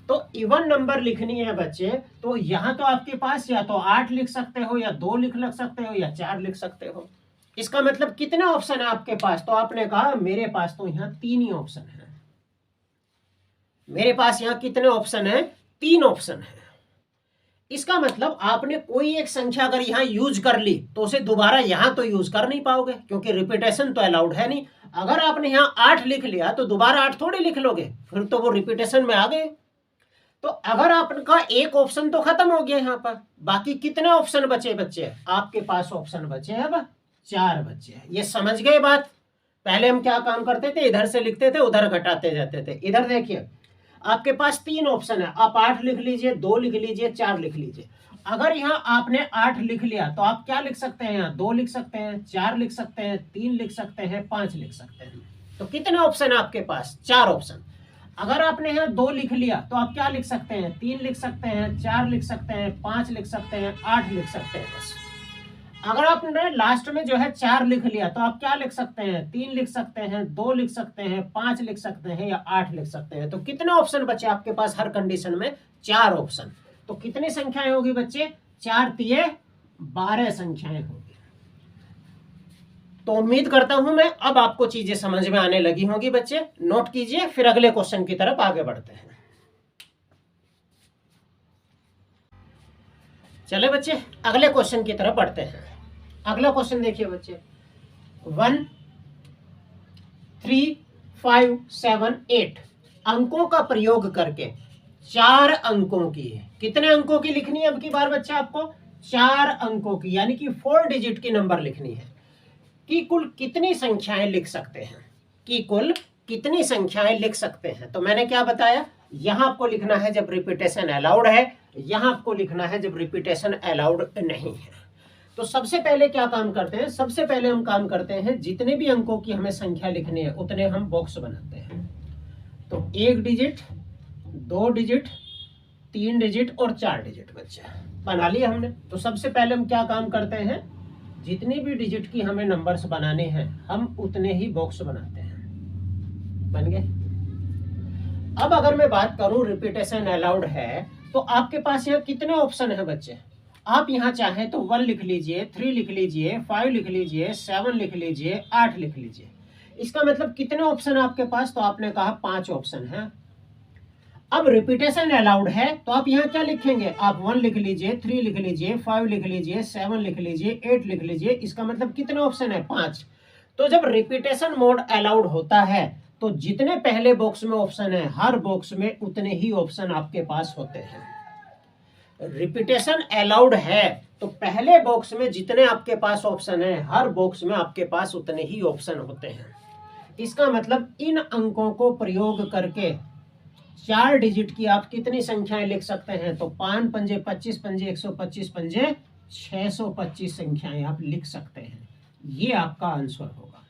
तो इवन नंबर लिखनी है बच्चे, तो यहां तो आपके पास या तो 8 लिख सकते हो, या 2 लिख सकते हो, या 4 लिख सकते हो। इसका मतलब कितने ऑप्शन है आपके पास, तो आपने कहा मेरे पास तो यहाँ 3 ही ऑप्शन है। मेरे पास यहाँ कितने ऑप्शन है? 3 ऑप्शन है। इसका मतलब आपने कोई एक संख्या अगर यहाँ यूज कर ली तो उसे दोबारा यहाँ तो यूज कर नहीं पाओगे, क्योंकि रिपीटेशन तो अलाउड है नहीं। अगर आपने यहाँ 8 लिख लिया तो दोबारा 8 थोड़ी लिख लोगे, फिर तो वो रिपीटेशन में आ गए। तो अगर आपका एक ऑप्शन तो खत्म हो गया यहाँ पर, बाकी कितने ऑप्शन बचे बच्चे? आपके पास ऑप्शन बचे अब 4 बच्चे। ये समझ गए बात? पहले हम क्या काम करते थे, इधर से लिखते थे, उधर घटाते जाते थे। इधर देखिए आपके पास 3 ऑप्शन है, आप 8 लिख लीजिए, 2 लिख लीजिए, 4 लिख लीजिए। अगर यहाँ आपने 8 लिख लिया तो आप क्या लिख सकते हैं, यहाँ 2 लिख सकते हैं, 4 लिख सकते हैं, 3 लिख सकते हैं, 5 लिख सकते हैं। तो कितने ऑप्शन है आपके पास? 4 ऑप्शन। अगर आपने यहाँ 2 लिख लिया तो आप क्या लिख सकते हैं, 3 लिख सकते हैं, 4 लिख सकते हैं, 5 लिख सकते हैं, 8 लिख सकते हैं बस। अगर आपने लास्ट में जो है 4 लिख लिया तो आप क्या लिख सकते हैं, 3 लिख सकते हैं, 2 लिख सकते हैं, 5 लिख सकते हैं, या 8 लिख सकते हैं। तो कितने ऑप्शन बचे आपके पास हर कंडीशन में? 4 ऑप्शन। तो कितनी संख्याएं होगी बच्चे? 4 तिये 12 संख्याएं होगी। तो उम्मीद करता हूं मैं अब आपको चीजें समझ में आने लगी होंगी बच्चे। नोट कीजिए, फिर अगले क्वेश्चन की तरफ आगे बढ़ते हैं। चले बच्चे अगले क्वेश्चन की तरफ बढ़ते हैं। अगला क्वेश्चन देखिए बच्चे, 1, 3, 5, 7, 8 अंकों का प्रयोग करके 4 अंकों की, कितने अंकों की लिखनी है अब की बार बच्चे आपको? 4 अंकों की, यानी कि 4 डिजिट की नंबर लिखनी है कि कुल कितनी संख्याएं लिख सकते हैं, कि कुल कितनी संख्याएं लिख सकते हैं। तो मैंने क्या बताया, यहां आपको लिखना है जब रिपीटेशन अलाउड है, यहां आपको लिखना है जब रिपीटेशन अलाउड नहीं है। तो सबसे पहले क्या काम करते हैं, सबसे पहले हम काम करते हैं जितने भी अंकों की हमें संख्या लिखनी है उतने हम बॉक्स बनाते हैं। तो 1 डिजिट, 2 डिजिट, 3 डिजिट और 4 डिजिट बच्चे बना लिया हमने। तो सबसे पहले हम क्या काम करते हैं, जितनी भी डिजिट की हमें नंबर्स बनाने हैं हम उतने ही बॉक्स बनाते हैं। बन गए। अब अगर मैं बात करूं रिपीटेशन अलाउड है तो आपके पास यहाँ कितने ऑप्शन है बच्चे? आप यहाँ चाहें तो 1 लिख लीजिए, 3 लिख लीजिए, 5 लिख लीजिए, 7 लिख लीजिए, 8 लिख लीजिए। इसका मतलब कितने ऑप्शन है आपके पास? तो आपने कहा 5 ऑप्शन है। अब रिपीटेशन अलाउड है तो आप यहाँ क्या लिखेंगे, आप 1 लिख लीजिए, 3 लिख लीजिए, 5 लिख लीजिए, 7 लिख लीजिए, 8 लिख लीजिए। इसका मतलब कितने ऑप्शन है? 5। तो जब रिपीटेशन मोड अलाउड होता है तो जितने पहले बॉक्स में ऑप्शन है हर बॉक्स में उतने ही ऑप्शन आपके पास होते हैं। रिपीटेशन अलाउड है तो पहले बॉक्स में जितने आपके पास ऑप्शन है हर बॉक्स में आपके पास उतने ही ऑप्शन होते हैं। इसका मतलब इन अंकों को प्रयोग करके 4 डिजिट की आप कितनी संख्याएं लिख सकते हैं? तो 5 पंजे 25 पंजे 125 पंजे 625 संख्याएं आप लिख सकते हैं। ये आपका आंसर होगा।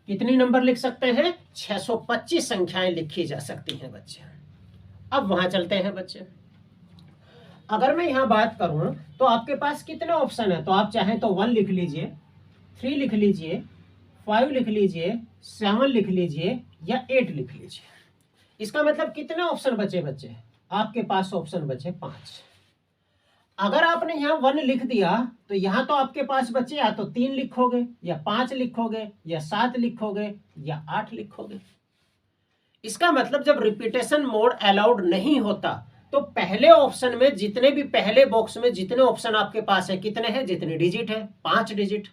कितनी नंबर लिख सकते हैं? 625 संख्याएं लिखी जा सकती हैं बच्चे। अब वहां चलते हैं बच्चे। अगर मैं यहां बात करूं तो आपके पास कितने ऑप्शन है? तो आप चाहें तो 1 लिख लीजिए, 3 लिख लीजिए, 5 लिख लीजिए, 7 लिख लीजिए या 8 लिख लीजिए। इसका मतलब कितने ऑप्शन बचे बच्चे? आपके पास ऑप्शन बचे 5। अगर आपने यहाँ 1 लिख दिया तो यहाँ तो आपके पास बचे या तो 3 लिखोगे या 5 लिखोगे या 7 लिखोगे या 8 लिखोगे। इसका मतलब जब रिपीटेशन मोड अलाउड नहीं होता तो पहले ऑप्शन में जितने भी पहले बॉक्स में जितने ऑप्शन आपके पास है कितने हैं? जितने डिजिट है 5 डिजिट।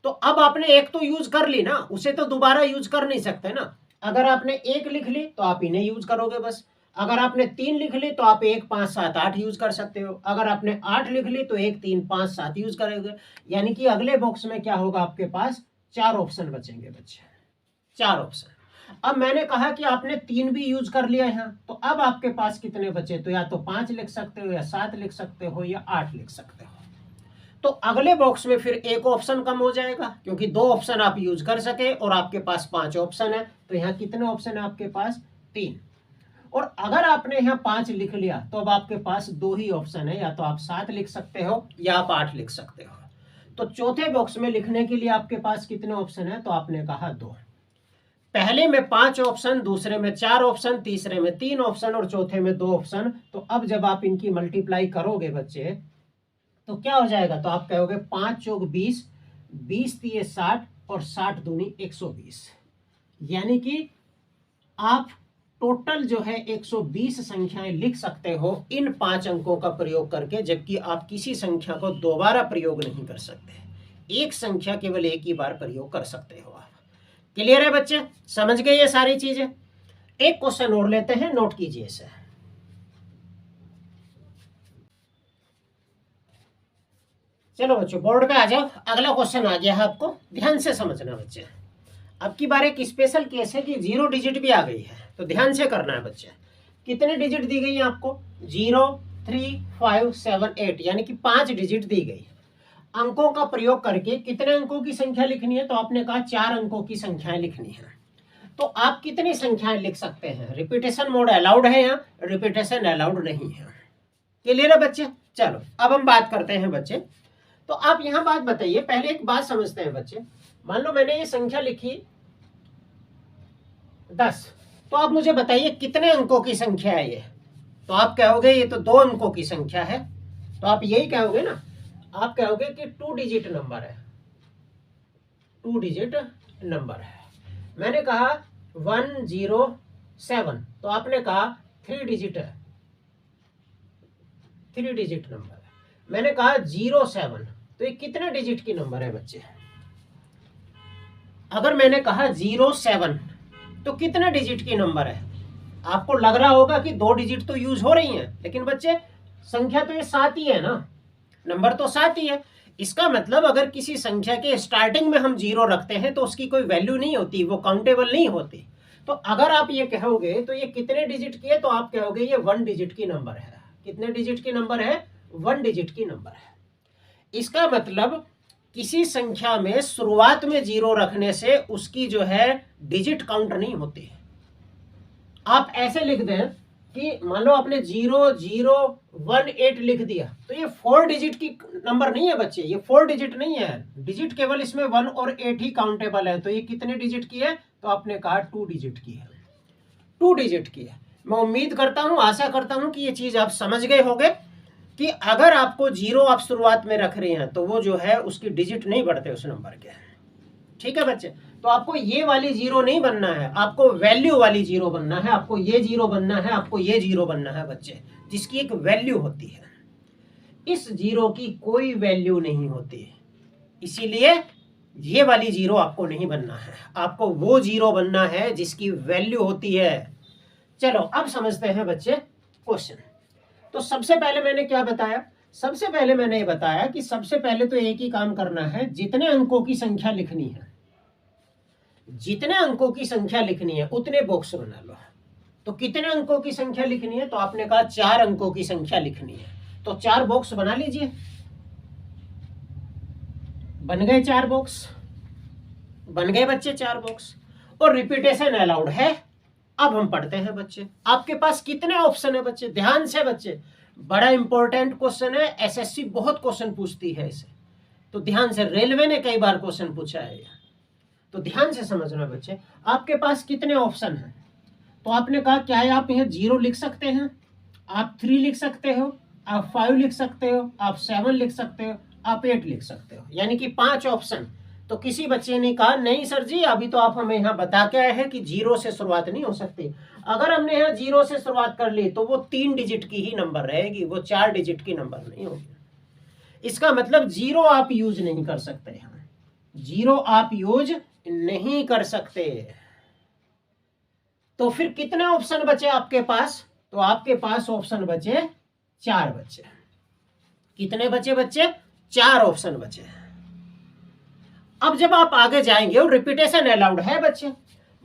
तो अब आपने एक तो यूज कर ली ना, उसे तो दोबारा यूज कर नहीं सकते ना। अगर आपने 1 लिख ली तो आप इन्हें यूज करोगे बस। अगर आपने 3 लिख ली तो आप 1 5 7 8 यूज कर सकते हो। अगर आपने 8 लिख ली तो 1 3 5 7 यूज करोगे। यानी कि अगले बॉक्स में क्या होगा? आपके पास 4 ऑप्शन बचेंगे बच्चे, 4 ऑप्शन। अब मैंने कहा कि आपने 3 भी यूज कर लिया है तो अब आपके पास कितने बचे? तो या तो 5 लिख सकते हो या 7 लिख सकते हो या 8 लिख सकते हो। तो अगले बॉक्स में फिर एक ऑप्शन कम हो जाएगा क्योंकि 2 ऑप्शन आप यूज कर सके और आपके पास 5 ऑप्शन है। तो यहाँ कितने ऑप्शन है आपके पास? 3। और अगर आपने यहाँ 5 लिख लिया तो अब आपके पास 2 ही ऑप्शन है, या तो आप 7 लिख सकते हो या आप 8 लिख सकते हो। तो चौथे बॉक्स में लिखने के लिए आपके पास कितने ऑप्शन है? तो आपने कहा 2। पहले में 5 ऑप्शन, दूसरे में 4 ऑप्शन, तीसरे में 3 ऑप्शन और चौथे में 2 ऑप्शन। तो अब जब आप इनकी मल्टीप्लाई करोगे बच्चे तो क्या हो जाएगा? तो आप कहोगे 5 चौक 20, 20 तिये 60 और 60 दूनी 120। यानी कि आप टोटल जो है 120 संख्याएं लिख सकते हो इन 5 अंकों का प्रयोग करके, जबकि आप किसी संख्या को दोबारा प्रयोग नहीं कर सकते। एक संख्या केवल एक ही बार प्रयोग कर सकते हो आप। क्लियर है बच्चे? समझ गए ये सारी चीजें? एक क्वेश्चन और लेते हैं, नोट कीजिए इसे। चलो बच्चों बोर्ड पे आ जाओ। अगला क्वेश्चन आ गया है, आपको ध्यान से समझना बच्चे। अब की बार एक स्पेशल केस है कि 0 डिजिट भी आ गई है, तो ध्यान से करना है बच्चे। कितने डिजिट दी गई है आपको? 0 3 5 7 8, यानी कि 5 डिजिट दी गई। अंकों का प्रयोग करके कितने अंकों की संख्या लिखनी है? तो आपने कहा 4 अंकों की संख्याएं लिखनी है। तो आप कितनी संख्याएं लिख सकते हैं? रिपीटेशन मोड अलाउड है या रिपीटेशन अलाउड नहीं है? क्लियर है बच्चे? चलो अब हम बात करते हैं बच्चे। तो आप यहां बात बताइए, पहले एक बात समझते हैं बच्चे। मान लो मैंने ये संख्या लिखी 10, तो आप मुझे बताइए कितने अंकों की संख्या है ये? तो आप कहोगे ये तो 2 अंकों की संख्या है। तो आप यही कहोगे ना, आप कहोगे कि 2 डिजिट नंबर है, 2 डिजिट नंबर है। मैंने कहा 107, तो आपने कहा 3 डिजिट है, 3 डिजिट नंबर है। मैंने कहा 07, तो ये कितने डिजिट की नंबर है बच्चे? अगर मैंने कहा 07 तो कितने डिजिट की नंबर है? आपको लग रहा होगा कि 2 डिजिट तो यूज हो रही हैं, लेकिन बच्चे संख्या तो ये 7 ही है ना, नंबर तो 7 ही है। इसका मतलब अगर किसी संख्या के स्टार्टिंग में हम 0 रखते हैं तो उसकी कोई वैल्यू नहीं होती, वो काउंटेबल नहीं होती। तो अगर आप ये कहोगे तो ये कितने डिजिट की है? तो आप कहोगे ये 1 डिजिट की नंबर है। कितने डिजिट की नंबर है? 1 डिजिट की नंबर है। इसका मतलब किसी संख्या में शुरुआत में 0 रखने से उसकी जो है डिजिट काउंट नहीं होती। आप ऐसे लिख दें कि मान लो आपने 0018 लिख दिया, तो ये 4 डिजिट की नंबर नहीं है बच्चे, ये 4 डिजिट नहीं है। डिजिट केवल इसमें 1 और 8 ही काउंटेबल है। तो ये कितने डिजिट की है? तो आपने कहा 2 डिजिट की है, 2 डिजिट की है। मैं उम्मीद करता हूं, आशा करता हूं कि ये चीज आप समझ गए होंगे कि अगर आपको 0 आप शुरुआत में रख रहे हैं तो वो जो है उसकी डिजिट नहीं बढ़ते उस नंबर के। ठीक है बच्चे? तो आपको ये वाली 0 नहीं बनना है, आपको वैल्यू वाली 0 बनना है। आपको ये 0 बनना है, आपको ये 0 बनना है बच्चे, जिसकी एक वैल्यू होती है। इस 0 की कोई वैल्यू नहीं होती, इसीलिए ये वाली 0 आपको नहीं बनना है। आपको वो 0 बनना है जिसकी वैल्यू होती है। चलो अब समझते हैं बच्चे क्वेश्चन। तो सबसे पहले मैंने क्या बताया, सबसे पहले मैंने ये बताया कि सबसे पहले तो एक ही काम करना है, जितने अंकों की संख्या लिखनी है, जितने अंकों की संख्या लिखनी है उतने बॉक्स बना लो। तो कितने अंकों की संख्या लिखनी है, तो आपने कहा 4 अंकों की संख्या लिखनी है, तो 4 बॉक्स बना लीजिए। बन गए 4 बॉक्स, बन गए बच्चे 4 बॉक्स। और रिपीटेशन अलाउड है। अब हम पढ़ते हैं बच्चे, आपके पास कितने ऑप्शन है बच्चे, ध्यान से बच्चे, बड़ा इंपॉर्टेंट क्वेश्चन है, एसएससी बहुत क्वेश्चन पूछती है इसे, तो ध्यान से, रेलवे ने कई बार क्वेश्चन पूछा है, तो ध्यान से समझना बच्चे। आपके पास कितने ऑप्शन हैं, तो आपने कहा क्या है, आप यहाँ 0 लिख सकते हैं, आप 3 लिख सकते हो, आप 5 लिख सकते हो, आप 7 लिख सकते हो, आप 8 लिख सकते हो, यानी कि 5 ऑप्शन। तो किसी बच्चे ने कहा नहीं सर जी, अभी तो आप हमें यहाँ बता के आए हैं कि 0 से शुरुआत नहीं हो सकती। अगर हमने यहाँ 0 से शुरुआत कर ली तो वो 3 डिजिट की ही नंबर रहेगी, वो 4 डिजिट की नंबर नहीं होगी। इसका मतलब 0 आप यूज नहीं कर सकते यहाँ, 0 आप यूज नहीं कर सकते। तो फिर कितने ऑप्शन बचे आपके पास, तो आपके पास ऑप्शन बचे 4 बचे। कितने बचे बच्चे, 4 ऑप्शन बचे। अब जब आप आगे जाएंगे और रिपीटेशन अलाउड है बच्चे,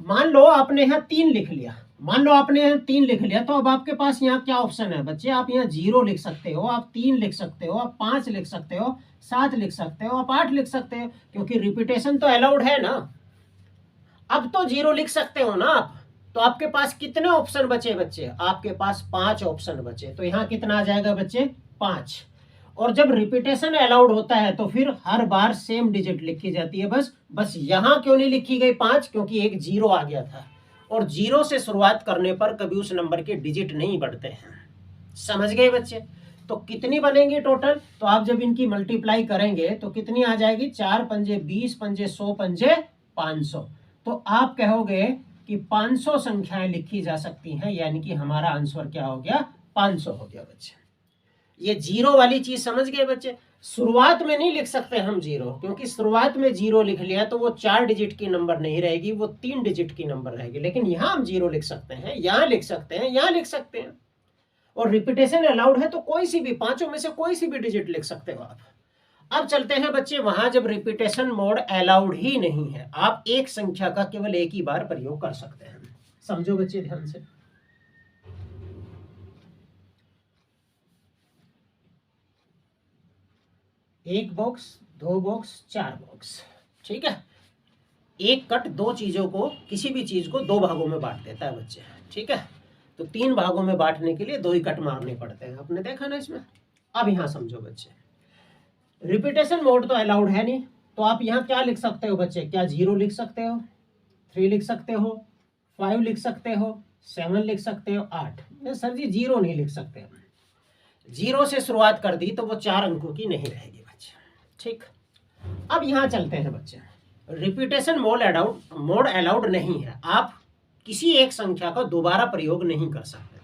मान लो आपने यहाँ 3 लिख लिया, मान लो आपने यहाँ 3 लिख लिया, तो अब आपके पास यहाँ क्या ऑप्शन है बच्चे, आप यहाँ 0 लिख सकते हो, आप 3 लिख सकते हो, आप 5 लिख सकते हो, 7 लिख सकते हो, आप 8 लिख सकते हो, क्योंकि रिपीटेशन तो अलाउड है ना। अब तो 0 लिख सकते हो ना आप, तो आपके पास कितने ऑप्शन बचे बच्चे, आपके पास 5 ऑप्शन बचे। तो यहाँ कितना आ जाएगा बच्चे, 5। और जब रिपीटेशन अलाउड होता है तो फिर हर बार सेम डिजिट लिखी जाती है। बस यहाँ क्यों नहीं लिखी गई 5, क्योंकि एक 0 आ गया था, और 0 से शुरुआत करने पर कभी उस नंबर के डिजिट नहीं बढ़ते हैं। समझ गए बच्चे। तो कितनी बनेंगे टोटल, तो आप जब इनकी मल्टीप्लाई करेंगे तो कितनी आ जाएगी, 4 पंजे 20, पंजे 100, पंजे 500। तो आप कहोगे कि 500 संख्याएं लिखी जा सकती हैं, यानी कि हमारा आंसर क्या हो गया, 500 हो गया बच्चे। ये 0 वाली चीज समझ गए बच्चे। शुरुआत में नहीं लिख सकते हम 0, क्योंकि शुरुआत में 0 लिख लिया तो वो 4 डिजिट की नंबर नहीं रहेगी, वो 3 डिजिट की नंबर रहेगी। लेकिन यहां हम 0 लिख सकते हैं, यहां लिख सकते हैं, यहां लिख सकते हैं। और रिपीटेशन अलाउड है तो कोई सी भी 5 में से कोई सी भी डिजिट लिख सकते हो आप। अब चलते हैं बच्चे वहां जब रिपीटेशन मोड अलाउड ही नहीं है, आप एक संख्या का केवल एक ही बार प्रयोग कर सकते हैं। समझो बच्चे ध्यान से। एक बॉक्स, 2 बॉक्स, 4 बॉक्स, ठीक है। एक कट 2 चीजों को, किसी भी चीज को 2 भागों में बांट देता है बच्चे, ठीक है। तो 3 भागों में बांटने के लिए 2 ही कट मारने पड़ते हैं, आपने देखा ना इसमें। अब यहां समझो बच्चे, रिपीटेशन मोड तो अलाउड है नहीं, तो आप यहाँ क्या लिख सकते हो बच्चे, क्या 0 लिख सकते हो, 3 लिख सकते हो, 5 लिख सकते हो, 7 लिख सकते हो, 8। सर जी 0 नहीं लिख सकते। 0 से शुरुआत कर दी तो वो 4 अंकों की नहीं रहेगी बच्चे, ठीक। अब यहाँ चलते हैं बच्चे, रिपीटेशन मोड अलाउड नहीं है, आप किसी एक संख्या का दोबारा प्रयोग नहीं कर सकते।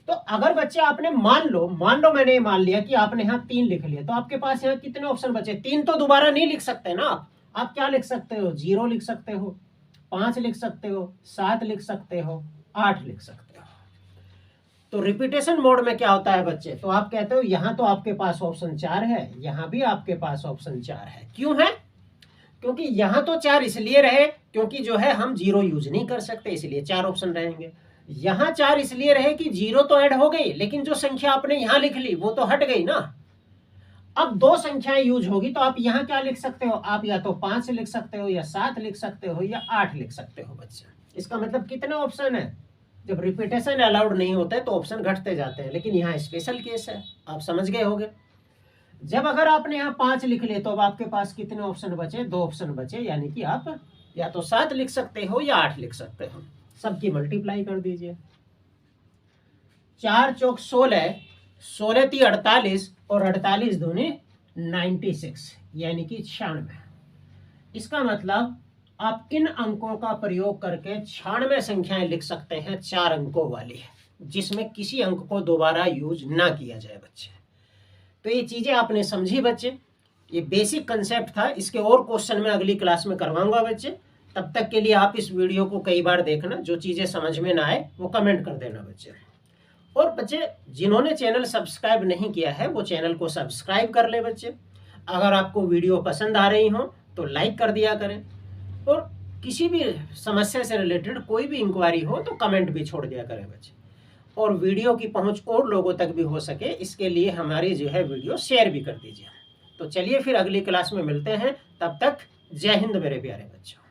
तो अगर बच्चे आपने मान लो मैंने मान लिया कि आपने यहाँ 3 लिख लिया, तो आपके पास यहाँ कितने ऑप्शन बचे, 3 तो दोबारा नहीं लिख सकते ना आप क्या लिख सकते हो, 0 लिख सकते हो, 5 लिख सकते हो, 7 लिख सकते हो, 8 लिख सकते हो। तो रिपीटेशन मोड में क्या होता है बच्चे, तो आप कहते हो यहाँ तो आपके पास ऑप्शन 4 है, यहाँ भी आपके पास ऑप्शन 4 है। क्यों है, क्योंकि यहाँ तो 4 इसलिए रहे क्योंकि जो है हम 0 यूज नहीं कर सकते, इसलिए 4 ऑप्शन रहेंगे। यहाँ 4 इसलिए रहे कि 0 तो ऐड हो गई, लेकिन जो संख्या आपने यहाँ लिख ली वो तो हट गई ना। अब 2 संख्याएं यूज होगी, तो आप यहाँ क्या लिख सकते हो, आप या तो 5 लिख सकते हो, या 7 लिख सकते हो, या 8 लिख सकते हो बच्चे। इसका मतलब कितने ऑप्शन है, जब रिपीटेशन अलाउड नहीं होता है तो ऑप्शन घटते जाते हैं, लेकिन यहाँ स्पेशल केस है, आप समझ गए होंगे। जब अगर आपने यहाँ 5 लिख लिए तो अब आपके पास कितने ऑप्शन बचे, 2 ऑप्शन बचे, यानी कि आप या तो 7 लिख सकते हो या 8 लिख सकते हो। सबकी मल्टीप्लाई कर दीजिए, 4 चौक 16, 16 × 48 और 48 दूनी 96, यानी कि 96। इसका मतलब आप इन अंकों का प्रयोग करके 96 संख्याएं लिख सकते हैं 4 अंकों वाली, जिसमें किसी अंक को दोबारा यूज ना किया जाए बच्चे। तो ये चीजें आपने समझी बच्चे, ये बेसिक कंसेप्ट था। इसके और क्वेश्चन मैं अगली क्लास में करवाऊंगा बच्चे। तब तक के लिए आप इस वीडियो को कई बार देखना, जो चीजें समझ में ना आए वो कमेंट कर देना बच्चे। और बच्चे जिन्होंने चैनल सब्सक्राइब नहीं किया है वो चैनल को सब्सक्राइब कर ले बच्चे। अगर आपको वीडियो पसंद आ रही हो तो लाइक कर दिया करें, और किसी भी समस्या से रिलेटेड कोई भी इंक्वायरी हो तो कमेंट भी छोड़ दिया करें बच्चे। और वीडियो की पहुंच और लोगों तक भी हो सके इसके लिए हमारी जो है वीडियो शेयर भी कर दीजिए। तो चलिए फिर अगली क्लास में मिलते हैं, तब तक जय हिंद मेरे प्यारे बच्चों।